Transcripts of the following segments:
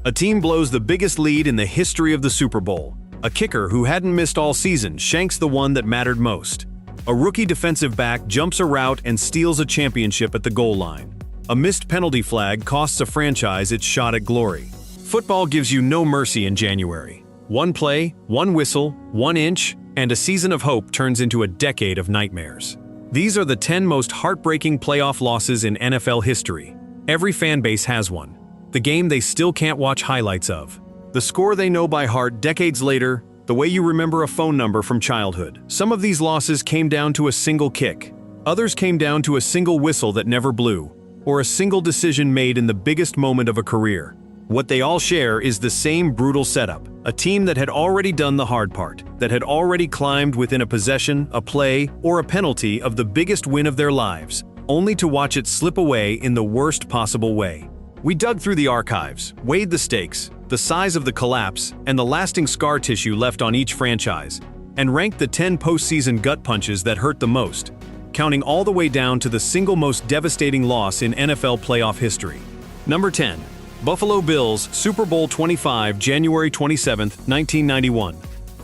A team blows the biggest lead in the history of the Super Bowl. A kicker who hadn't missed all season shanks the one that mattered most. A rookie defensive back jumps a route and steals a championship at the goal line. A missed penalty flag costs a franchise its shot at glory. Football gives you no mercy in January. One play, one whistle, 1 inch, and a season of hope turns into a decade of nightmares. These are the 10 most heartbreaking playoff losses in NFL history. Every fan base has one. The game they still can't watch highlights of. The score they know by heart decades later, the way you remember a phone number from childhood. Some of these losses came down to a single kick. Others came down to a single whistle that never blew, or a single decision made in the biggest moment of a career. What they all share is the same brutal setup. A team that had already done the hard part, that had already climbed within a possession, a play, or a penalty of the biggest win of their lives, only to watch it slip away in the worst possible way. We dug through the archives, weighed the stakes, the size of the collapse, and the lasting scar tissue left on each franchise, and ranked the 10 postseason gut punches that hurt the most, counting all the way down to the single most devastating loss in NFL playoff history. Number 10. Buffalo Bills, Super Bowl 25, January 27, 1991.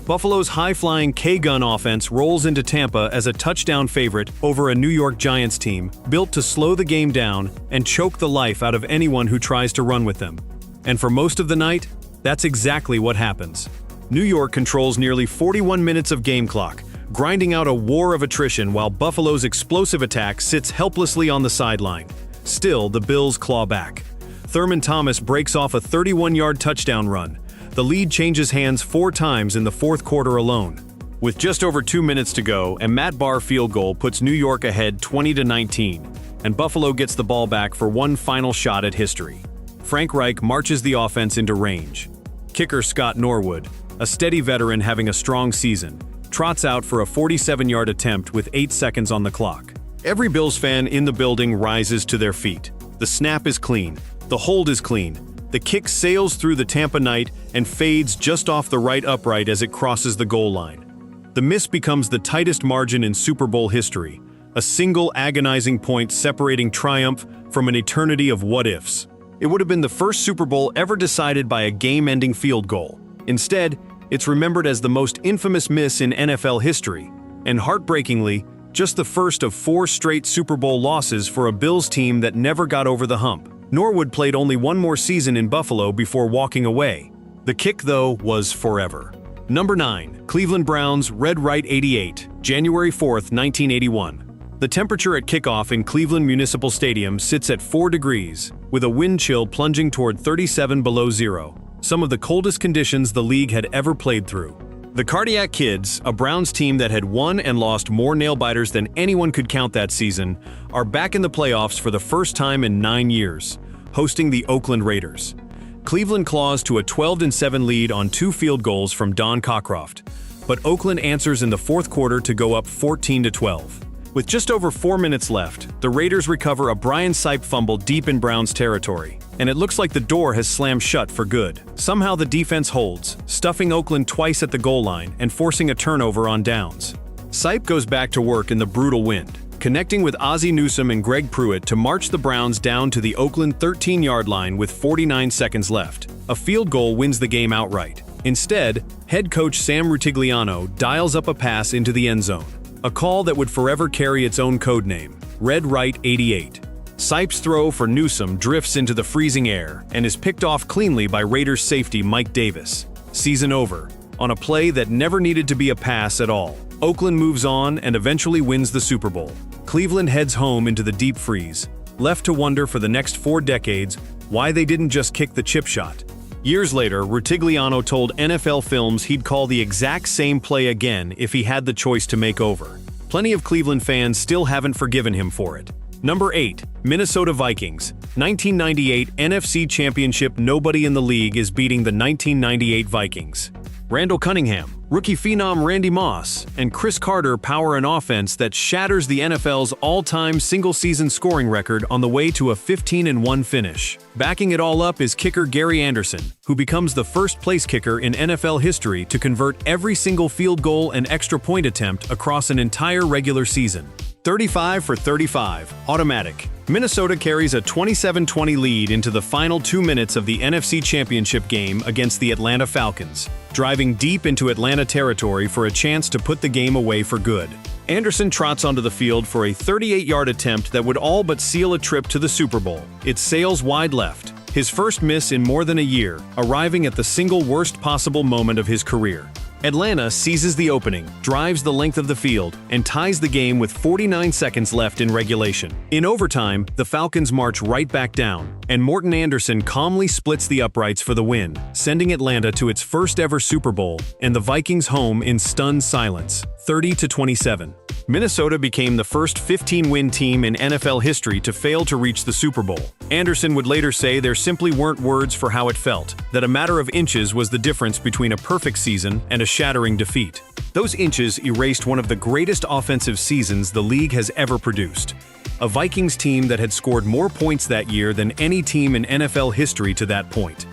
Buffalo's high-flying K-gun offense rolls into Tampa as a touchdown favorite over a New York Giants team built to slow the game down and choke the life out of anyone who tries to run with them. And for most of the night, that's exactly what happens. New York controls nearly 41 minutes of game clock, grinding out a war of attrition while Buffalo's explosive attack sits helplessly on the sideline. Still, the Bills claw back. Thurman Thomas breaks off a 31-yard touchdown run. The lead changes hands 4 times in the fourth quarter alone. With just over 2 minutes to go, a Matt Barr field goal puts New York ahead 20-19, and Buffalo gets the ball back for one final shot at history. Frank Reich marches the offense into range. Kicker Scott Norwood, a steady veteran having a strong season, trots out for a 47-yard attempt with 8 seconds on the clock. Every Bills fan in the building rises to their feet. The snap is clean. The hold is clean. The kick sails through the Tampa night and fades just off the right upright as it crosses the goal line. The miss becomes the tightest margin in Super Bowl history, a single agonizing point separating triumph from an eternity of what-ifs. It would have been the first Super Bowl ever decided by a game-ending field goal. Instead, it's remembered as the most infamous miss in NFL history, and heartbreakingly, just the first of 4 straight Super Bowl losses for a Bills team that never got over the hump. Norwood played only 1 more season in Buffalo before walking away. The kick, though, was forever. Number 9. Cleveland Browns, Red Right 88, January 4, 1981. The temperature at kickoff in Cleveland Municipal Stadium sits at 4 degrees, with a wind chill plunging toward 37 below zero, some of the coldest conditions the league had ever played through. The Cardiac Kids, a Browns team that had won and lost more nail-biters than anyone could count that season, are back in the playoffs for the first time in 9 years, hosting the Oakland Raiders. Cleveland claws to a 12-7 lead on 2 field goals from Don Cockcroft, but Oakland answers in the fourth quarter to go up 14-12. With just over 4 minutes left, the Raiders recover a Brian Sipe fumble deep in Browns territory, and it looks like the door has slammed shut for good. Somehow the defense holds, stuffing Oakland twice at the goal line and forcing a turnover on downs. Sipe goes back to work in the brutal wind, connecting with Ozzie Newsome and Greg Pruitt to march the Browns down to the Oakland 13-yard line with 49 seconds left. A field goal wins the game outright. Instead, head coach Sam Rutigliano dials up a pass into the end zone, a call that would forever carry its own code name, Red Right 88. Sipe's throw for Newsome drifts into the freezing air and is picked off cleanly by Raiders safety Mike Davis. Season over, on a play that never needed to be a pass at all. Oakland moves on and eventually wins the Super Bowl. Cleveland heads home into the deep freeze, left to wonder for the next 4 decades why they didn't just kick the chip shot. Years later, Rutigliano told NFL Films he'd call the exact same play again if he had the choice to make over. Plenty of Cleveland fans still haven't forgiven him for it. Number 8. Minnesota Vikings, 1998 NFC Championship. Nobody in the league is beating the 1998 Vikings. Randall Cunningham, rookie phenom Randy Moss, and Chris Carter power an offense that shatters the NFL's all-time single-season scoring record on the way to a 15-1 finish. Backing it all up is kicker Gary Anderson, who becomes the first-place kicker in NFL history to convert every single field goal and extra point attempt across an entire regular season. 35 for 35, automatic. Minnesota carries a 27-20 lead into the final 2 minutes of the NFC Championship game against the Atlanta Falcons, driving deep into Atlanta territory for a chance to put the game away for good. Anderson trots onto the field for a 38-yard attempt that would all but seal a trip to the Super Bowl. It sails wide left, his first miss in more than a year, arriving at the single worst possible moment of his career. Atlanta seizes the opening, drives the length of the field, and ties the game with 49 seconds left in regulation. In overtime, the Falcons march right back down, and Morton Anderson calmly splits the uprights for the win, sending Atlanta to its first-ever Super Bowl, and the Vikings home in stunned silence, 30-27. Minnesota became the first 15-win team in NFL history to fail to reach the Super Bowl. Anderson would later say there simply weren't words for how it felt, that a matter of inches was the difference between a perfect season and a shattering defeat. Those inches erased one of the greatest offensive seasons the league has ever produced. A Vikings team that had scored more points that year than any team in NFL history to that point.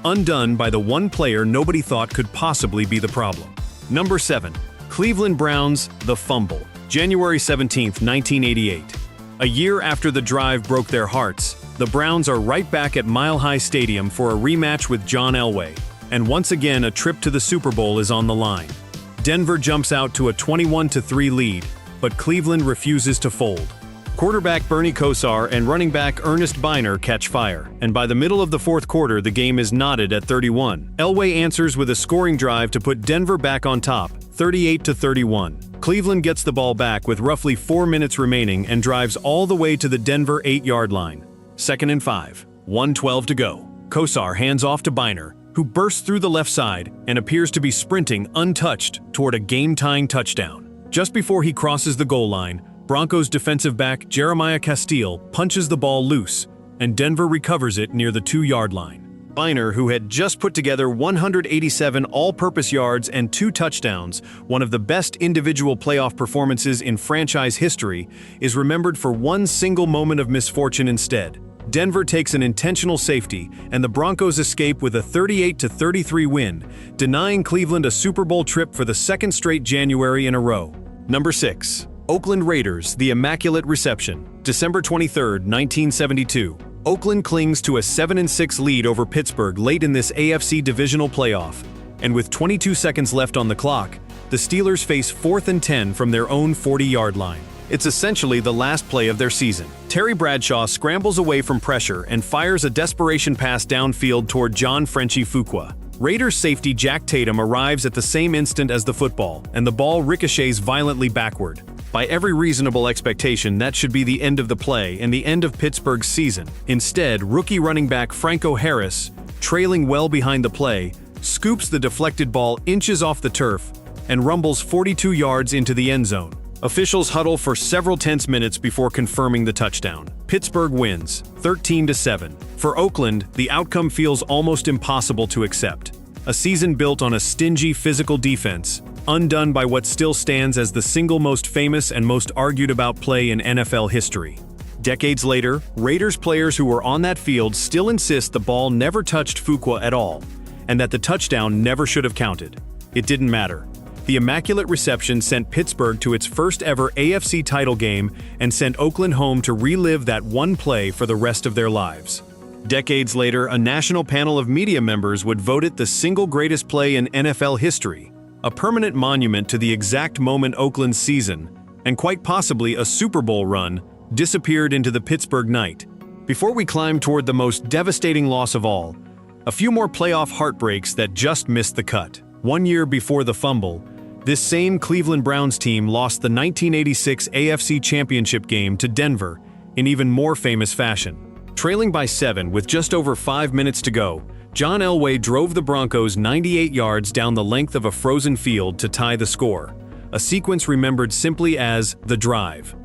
Undone by the one player nobody thought could possibly be the problem. Number 7. Cleveland Browns, the fumble. January 17, 1988. A year after the drive broke their hearts, the Browns are right back at Mile High Stadium for a rematch with John Elway, and once again a trip to the Super Bowl is on the line. Denver jumps out to a 21-3 lead, but Cleveland refuses to fold. Quarterback Bernie Kosar and running back Ernest Biner catch fire, and by the middle of the fourth quarter the game is knotted at 31. Elway answers with a scoring drive to put Denver back on top, 38-31. Cleveland gets the ball back with roughly 4 minutes remaining and drives all the way to the Denver 8-yard line. 2nd and 5, 1:12 to go. Kosar hands off to Biner, who bursts through the left side and appears to be sprinting untouched toward a game-tying touchdown. Just before he crosses the goal line, Broncos defensive back Jeremiah Castile punches the ball loose, and Denver recovers it near the 2-yard line. Biner, who had just put together 187 all-purpose yards and 2 touchdowns, one of the best individual playoff performances in franchise history, is remembered for one single moment of misfortune instead. Denver takes an intentional safety, and the Broncos escape with a 38-33 win, denying Cleveland a Super Bowl trip for the second straight January in a row. Number 6. Oakland Raiders, the Immaculate Reception. December 23, 1972. Oakland clings to a 7-6 lead over Pittsburgh late in this AFC divisional playoff, and with 22 seconds left on the clock, the Steelers face 4th and 10 from their own 40-yard line. It's essentially the last play of their season. Terry Bradshaw scrambles away from pressure and fires a desperation pass downfield toward John Frenchie Fuqua. Raiders safety Jack Tatum arrives at the same instant as the football, and the ball ricochets violently backward. By every reasonable expectation, that should be the end of the play and the end of Pittsburgh's season. Instead, rookie running back Franco Harris, trailing well behind the play, scoops the deflected ball inches off the turf and rumbles 42 yards into the end zone. Officials huddle for several tense minutes before confirming the touchdown. Pittsburgh wins, 13-7. For Oakland, the outcome feels almost impossible to accept. A season built on a stingy physical defense, undone by what still stands as the single most famous and most argued about play in NFL history. Decades later, Raiders players who were on that field still insist the ball never touched Fuqua at all, and that the touchdown never should have counted. It didn't matter. The Immaculate Reception sent Pittsburgh to its first ever AFC title game and sent Oakland home to relive that one play for the rest of their lives. Decades later, a national panel of media members would vote it the single greatest play in NFL history, a permanent monument to the exact moment Oakland's season, and quite possibly a Super Bowl run, disappeared into the Pittsburgh night. Before we climb toward the most devastating loss of all, a few more playoff heartbreaks that just missed the cut. 1 year before the fumble, this same Cleveland Browns team lost the 1986 AFC Championship game to Denver in even more famous fashion. Trailing by 7 with just over 5 minutes to go, John Elway drove the Broncos 98 yards down the length of a frozen field to tie the score, a sequence remembered simply as the drive.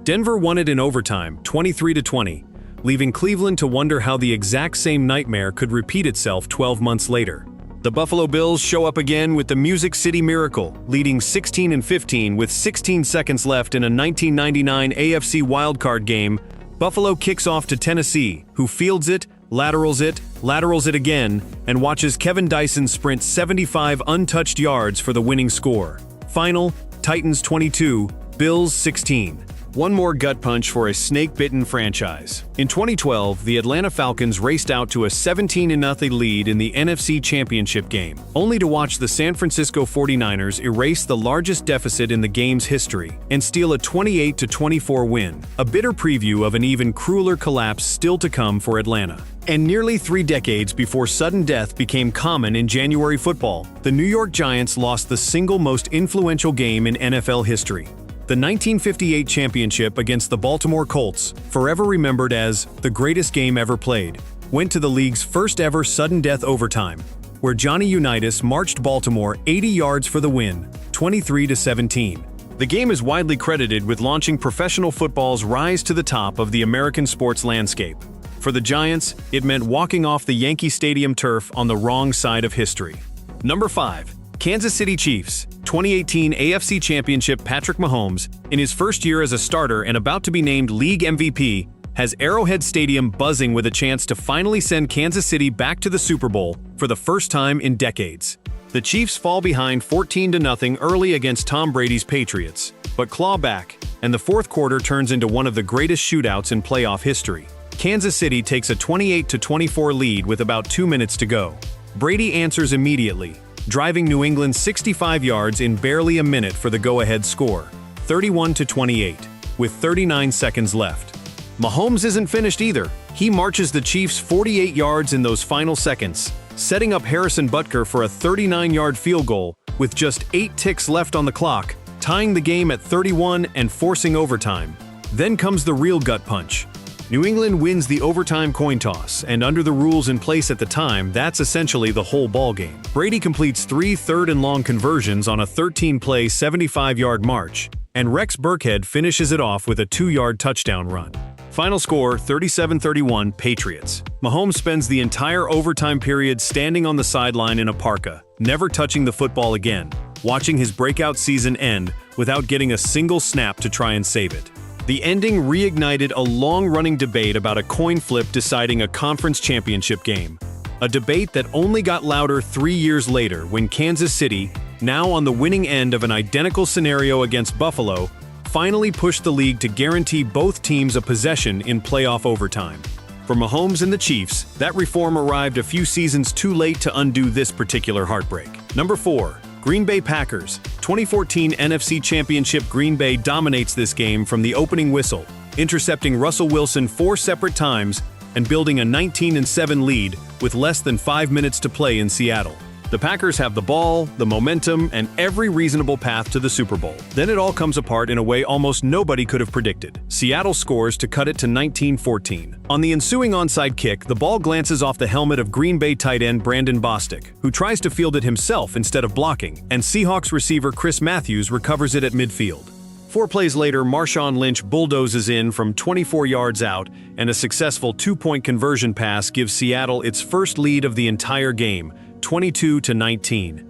Denver won it in overtime, 23-20, leaving Cleveland to wonder how the exact same nightmare could repeat itself 12 months later. The Buffalo Bills show up again with the Music City Miracle, leading 16-15 with 16 seconds left in a 1999 AFC wildcard game. Buffalo kicks off to Tennessee, who fields it, laterals it again, and watches Kevin Dyson sprint 75 untouched yards for the winning score. Final, Titans 22, Bills 16. One more gut punch for a snake-bitten franchise. In 2012, the Atlanta Falcons raced out to a 17-0 lead in the NFC Championship game, only to watch the San Francisco 49ers erase the largest deficit in the game's history and steal a 28-24 win, a bitter preview of an even crueler collapse still to come for Atlanta. And nearly 3 decades before sudden death became common in January football, the New York Giants lost the single most influential game in NFL history. The 1958 championship against the Baltimore Colts, forever remembered as the greatest game ever played, went to the league's first ever sudden death overtime, where Johnny Unitas marched Baltimore 80 yards for the win, 23-17. The game is widely credited with launching professional football's rise to the top of the American sports landscape. For the Giants, it meant walking off the Yankee Stadium turf on the wrong side of history. Number 5. Kansas City Chiefs. 2018 AFC Championship Patrick Mahomes, in his first year as a starter and about to be named League MVP, has Arrowhead Stadium buzzing with a chance to finally send Kansas City back to the Super Bowl for the first time in decades. The Chiefs fall behind 14-0 early against Tom Brady's Patriots, but claw back, and the fourth quarter turns into one of the greatest shootouts in playoff history. Kansas City takes a 28-24 lead with about 2 minutes to go. Brady answers immediately, driving New England 65 yards in barely a minute for the go-ahead score, 31-28, with 39 seconds left. Mahomes isn't finished either. He marches the Chiefs 48 yards in those final seconds, setting up Harrison Butker for a 39-yard field goal with just 8 ticks left on the clock, tying the game at 31 and forcing overtime. Then comes the real gut punch. New England wins the overtime coin toss, and under the rules in place at the time, that's essentially the whole ballgame. Brady completes 3 third-and-long conversions on a 13-play, 75-yard march, and Rex Burkhead finishes it off with a 2-yard touchdown run. Final score, 37-31 Patriots. Mahomes spends the entire overtime period standing on the sideline in a parka, never touching the football again, watching his breakout season end without getting a single snap to try and save it. The ending reignited a long-running debate about a coin flip deciding a conference championship game. A debate that only got louder 3 years later when Kansas City, now on the winning end of an identical scenario against Buffalo, finally pushed the league to guarantee both teams a possession in playoff overtime. For Mahomes and the Chiefs, that reform arrived a few seasons too late to undo this particular heartbreak. Number 4. Green Bay Packers. 2014 NFC Championship. Green Bay dominates this game from the opening whistle, intercepting Russell Wilson 4 separate times and building a 19-7 lead with less than 5 minutes to play in Seattle. The Packers have the ball, the momentum, and every reasonable path to the Super Bowl. Then it all comes apart in a way almost nobody could have predicted. Seattle scores to cut it to 19-14. On the ensuing onside kick, the ball glances off the helmet of Green Bay tight end Brandon Bostic, who tries to field it himself instead of blocking, and Seahawks receiver Chris Matthews recovers it at midfield. 4 plays later, Marshawn Lynch bulldozes in from 24 yards out, and a successful 2-point conversion pass gives Seattle its first lead of the entire game, 22-19.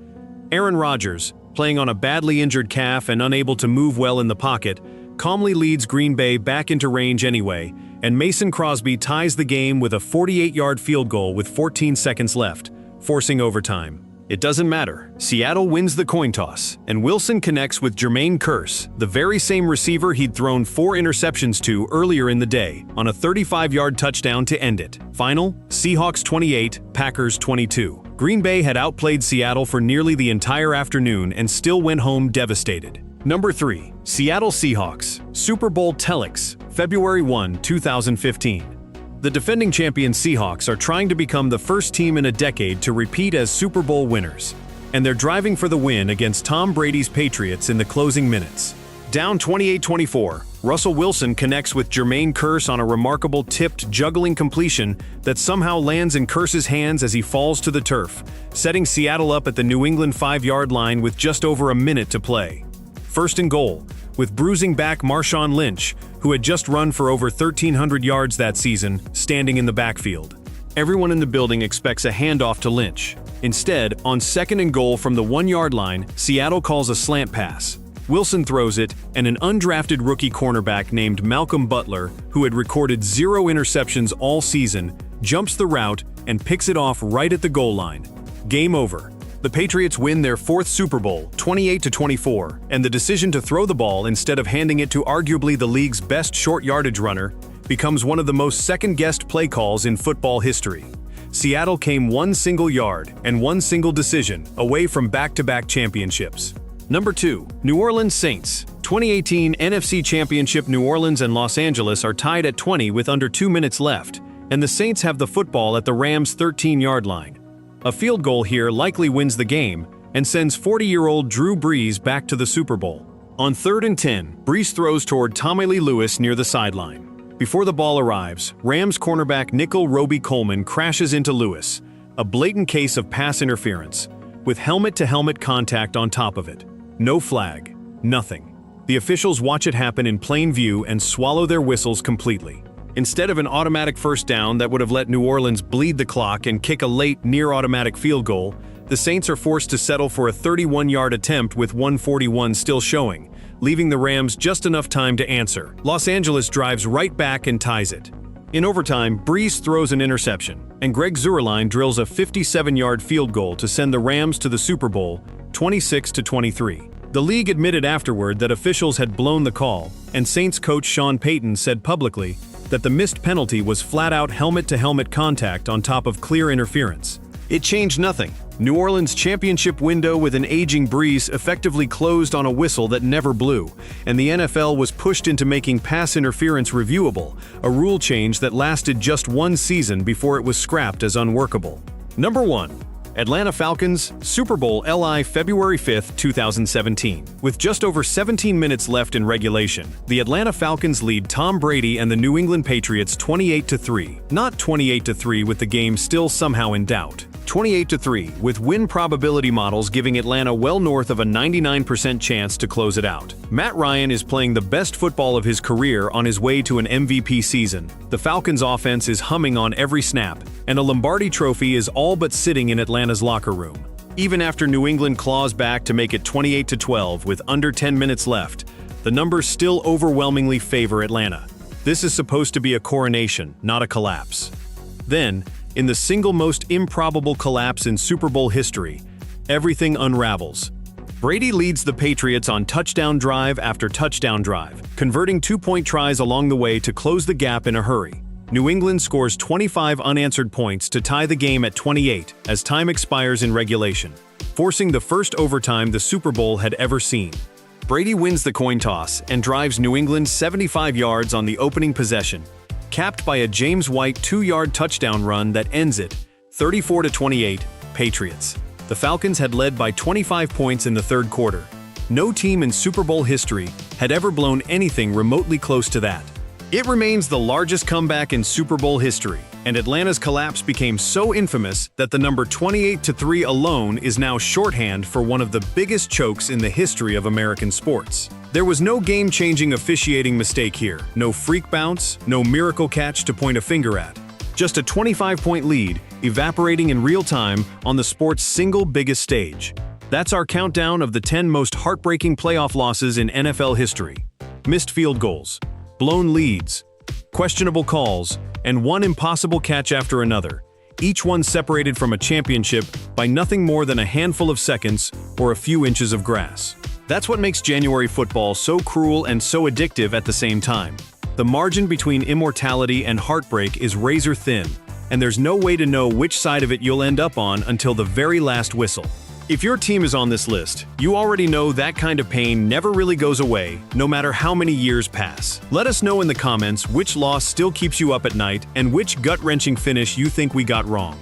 Aaron Rodgers, playing on a badly injured calf and unable to move well in the pocket, calmly leads Green Bay back into range anyway, and Mason Crosby ties the game with a 48-yard field goal with 14 seconds left, forcing overtime. It doesn't matter. Seattle wins the coin toss, and Wilson connects with Jermaine Kearse, the very same receiver he'd thrown 4 interceptions to earlier in the day, on a 35-yard touchdown to end it. Final, Seahawks 28, Packers 22. Green Bay had outplayed Seattle for nearly the entire afternoon and still went home devastated. Number 3. Seattle Seahawks. Super Bowl Telex, February 1, 2015. The defending champion Seahawks are trying to become the first team in a decade to repeat as Super Bowl winners, and they're driving for the win against Tom Brady's Patriots in the closing minutes. Down 28-24, Russell Wilson connects with Jermaine Kearse on a remarkable tipped juggling completion that somehow lands in Kearse's hands as he falls to the turf, setting Seattle up at the New England 5-yard line with just over a minute to play. First and goal, with bruising back Marshawn Lynch, who had just run for over 1,300 yards that season, standing in the backfield. Everyone in the building expects a handoff to Lynch. Instead, on second and goal from the 1-yard line, Seattle calls a slant pass. Wilson throws it, and an undrafted rookie cornerback named Malcolm Butler, who had recorded 0 interceptions all season, jumps the route and picks it off right at the goal line. Game over. The Patriots win their fourth Super Bowl, 28-24, and the decision to throw the ball instead of handing it to arguably the league's best short yardage runner becomes one of the most second-guessed play calls in football history. Seattle came one single yard and one single decision away from back-to-back championships. Number 2. New Orleans Saints. 2018 NFC Championship. New Orleans and Los Angeles are tied at 20 with under 2 minutes left, and the Saints have the football at the Rams' 13-yard line. A field goal here likely wins the game and sends 40-year-old Drew Brees back to the Super Bowl. On 3rd and 10, Brees throws toward Tommy Lee Lewis near the sideline. Before the ball arrives, Rams cornerback nickel Roby Coleman crashes into Lewis, a blatant case of pass interference, with helmet-to-helmet contact on top of it. No flag. Nothing. The officials watch it happen in plain view and swallow their whistles completely. Instead of an automatic first down that would have let New Orleans bleed the clock and kick a late, near-automatic field goal, the Saints are forced to settle for a 31-yard attempt with 1:41 still showing, leaving the Rams just enough time to answer. Los Angeles drives right back and ties it. In overtime, Brees throws an interception, and Greg Zuerlein drills a 57-yard field goal to send the Rams to the Super Bowl, 26-23. The league admitted afterward that officials had blown the call, and Saints coach Sean Payton said publicly that the missed penalty was flat-out helmet-to-helmet contact on top of clear interference. It changed nothing. New Orleans' championship window with an aging Brees effectively closed on a whistle that never blew, and the NFL was pushed into making pass interference reviewable, a rule change that lasted just one season before it was scrapped as unworkable. Number 1. Atlanta Falcons, Super Bowl LI February 5, 2017. With just over 17 minutes left in regulation, the Atlanta Falcons lead Tom Brady and the New England Patriots 28-3, not 28-3 with the game still somehow in doubt. 28-3, with win probability models giving Atlanta well north of a 99% chance to close it out. Matt Ryan is playing the best football of his career on his way to an MVP season. The Falcons' offense is humming on every snap, and a Lombardi trophy is all but sitting in Atlanta's locker room. Even after New England claws back to make it 28-12 with under 10 minutes left, the numbers still overwhelmingly favor Atlanta. This is supposed to be a coronation, not a collapse. Then, in the single most improbable collapse in Super Bowl history, everything unravels. Brady leads the Patriots on touchdown drive after touchdown drive, converting 2-point tries along the way to close the gap in a hurry. New England scores 25 unanswered points to tie the game at 28 as time expires in regulation, forcing the first overtime the Super Bowl had ever seen. Brady wins the coin toss and drives New England 75 yards on the opening possession, capped by a James White 2-yard touchdown run that ends it, 34-28, Patriots. The Falcons had led by 25 points in the third quarter. No team in Super Bowl history had ever blown anything remotely close to that. It remains the largest comeback in Super Bowl history, and Atlanta's collapse became so infamous that the number 28-3 alone is now shorthand for one of the biggest chokes in the history of American sports. There was no game-changing officiating mistake here, no freak bounce, no miracle catch to point a finger at. Just a 25-point lead, evaporating in real time on the sport's single biggest stage. That's our countdown of the 10 most heartbreaking playoff losses in NFL history. Missed field goals, blown leads, questionable calls, and one impossible catch after another, each one separated from a championship by nothing more than a handful of seconds or a few inches of grass. That's what makes January football so cruel and so addictive at the same time. The margin between immortality and heartbreak is razor thin, and there's no way to know which side of it you'll end up on until the very last whistle. If your team is on this list, you already know that kind of pain never really goes away, no matter how many years pass. Let us know in the comments which loss still keeps you up at night and which gut-wrenching finish you think we got wrong.